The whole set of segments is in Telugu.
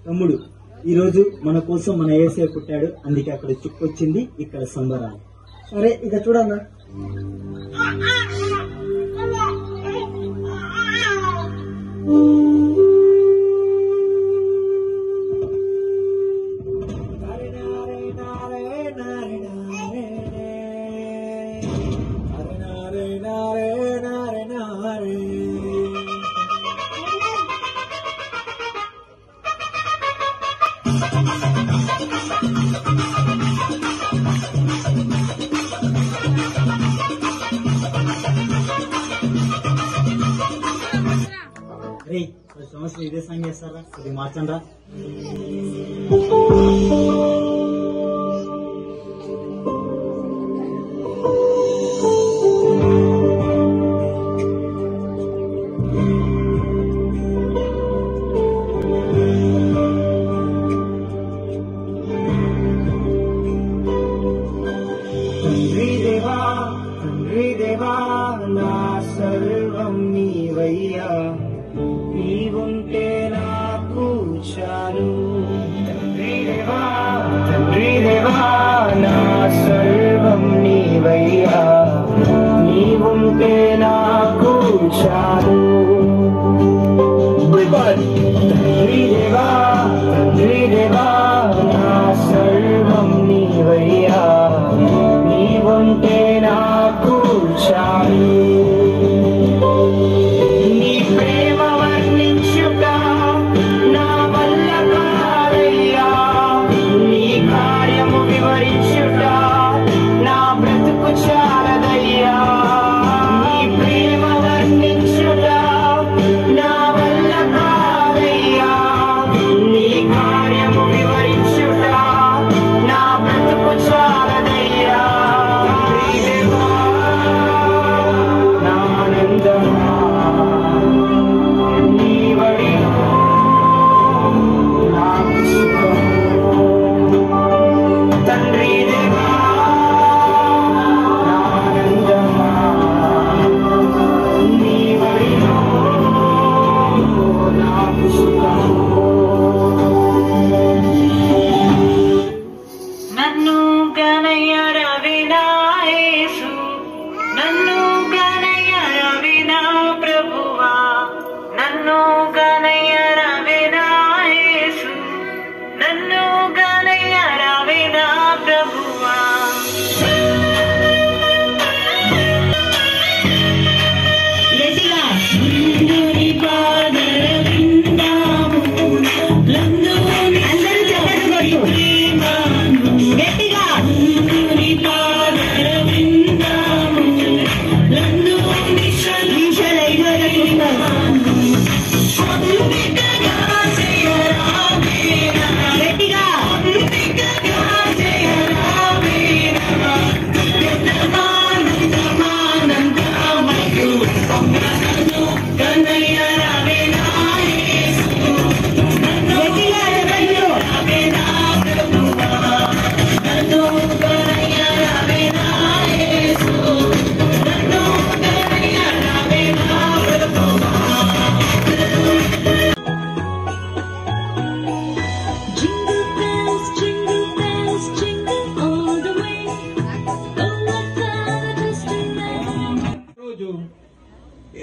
తమ్ముడు ఈ రోజు మన కోసం మన యేసయ్య పుట్టాడు, అందుకే అక్కడ చుక్కొచ్చింది, ఇక్కడ సంబరాలు. సరే ఇక చూడన్నా. అరే సంవత్సరం ఇదే సాంగ్ చేస్తారా, ఇది మార్చండి రా. తండ్రి దేవా నా సర్వం నీవయ్యా, నీవుంటే నాకు చాలు. తండ్రి దేవా నా సర్వం నీవయ్యా, నీవుంటే నాకు చాలు. తండ్రి దేవా నా సర్వం నీవయ్యా, నీవుంటే నాకు చాలు. నీ ప్రేమ వర్ణించుట నా వల్ల కాదయ్యా, నీ కార్యము వివరించుట నా బ్రతుకు చాలదయ్యా. నీ ప్రేమ వర్ణించుట నా వల్ల కాదయ్యా, నీ కార్యము వివరించుట నా బ్రతుకు చాలదయ్యా. నా ఆనందమా తండ్రి దేవా ఆనందమా నీ వడిలో నాకు సుఖము. నన్ను గనయ్యరవినా యేసు, నన్ను గనయ్యరవినా ప్రభువా, నన్ను గనయ్యరవినా యేసు, నన్ను గనయ్యరవినా ప్రభువా. గట్టిగా లందుని పాదర విందాము, లందుని అందరూ చెప్పండి గట్టిగా లందుని పాదర విందాము, లందుని ఈశ్వరైనా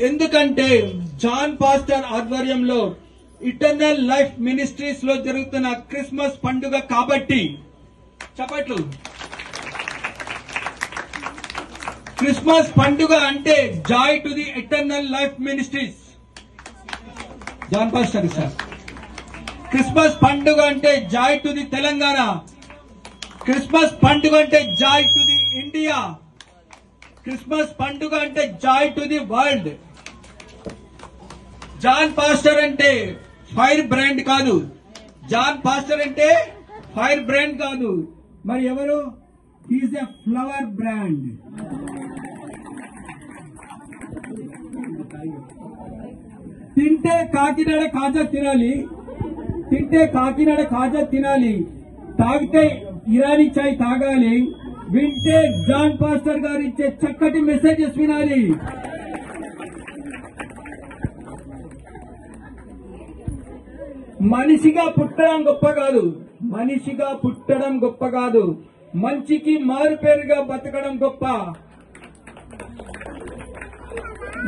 ఎందుకంటే జాన్ పాస్టర్ ఆధ్వర్యంలో ఇటర్నల్ లైఫ్ మినిస్ట్రీస్ లో జరుగుతున్న క్రిస్మస్ పండుగ కాబట్టి చప్పట్లు. క్రిస్మస్ పండుగ అంటే joy to the eternal life ministries. John pastor sir, Christmas పండుగ అంటే joy to the Telangana, Christmas పండుగ అంటే joy to the India, Christmas పండుగ అంటే joy to the world. John pastor అంటే ఫైర్ బ్రాండ్ కాదు, జాన్ పాస్టర్ అంటే ఫైర్ బ్రాండ్ కాదు, మరి ఎవరు? He is a flower brand. తింటే కాకినాడ కాజా తినాలి, తింటే కాకినాడ కాజా తినాలి, తాగితే ఇరానీ చాయ్ తాగాలి, వింటే జాన్ పాస్టర్ గారు ఇచ్చే చక్కటి మెసేజెస్ వినాలి. మనిషిగా పుట్టడం గొప్ప కాదు, మనిషిగా పుట్టడం గొప్ప కాదు, మంచికి మారుపేరుగా బతకడం గొప్ప.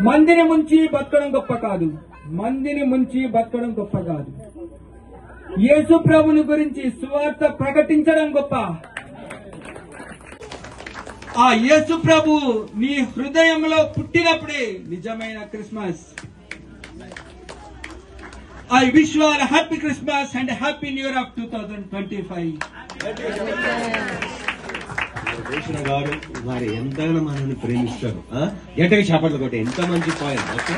మందిని ముంచి బతకడం గొప్ప కాదు, మందిని ముంచి బతకడం గొప్ప కాదు. యేసు ప్రభుని గురించి సువార్త ప్రకటించడం గొప్ప. ఆ యేసు ప్రభు నీ హృదయంలో పుట్టినప్పుడే నిజమైన Christmas. I wish you all a happy Christmas and a happy New Year of 2025. భూషణ గారు వారు ఎంతగానో మనల్ని ప్రేమిస్తారు. గట్టిగా చేపట్లు కొట్టి ఎంత మంచి పాయింట్. ఓకే.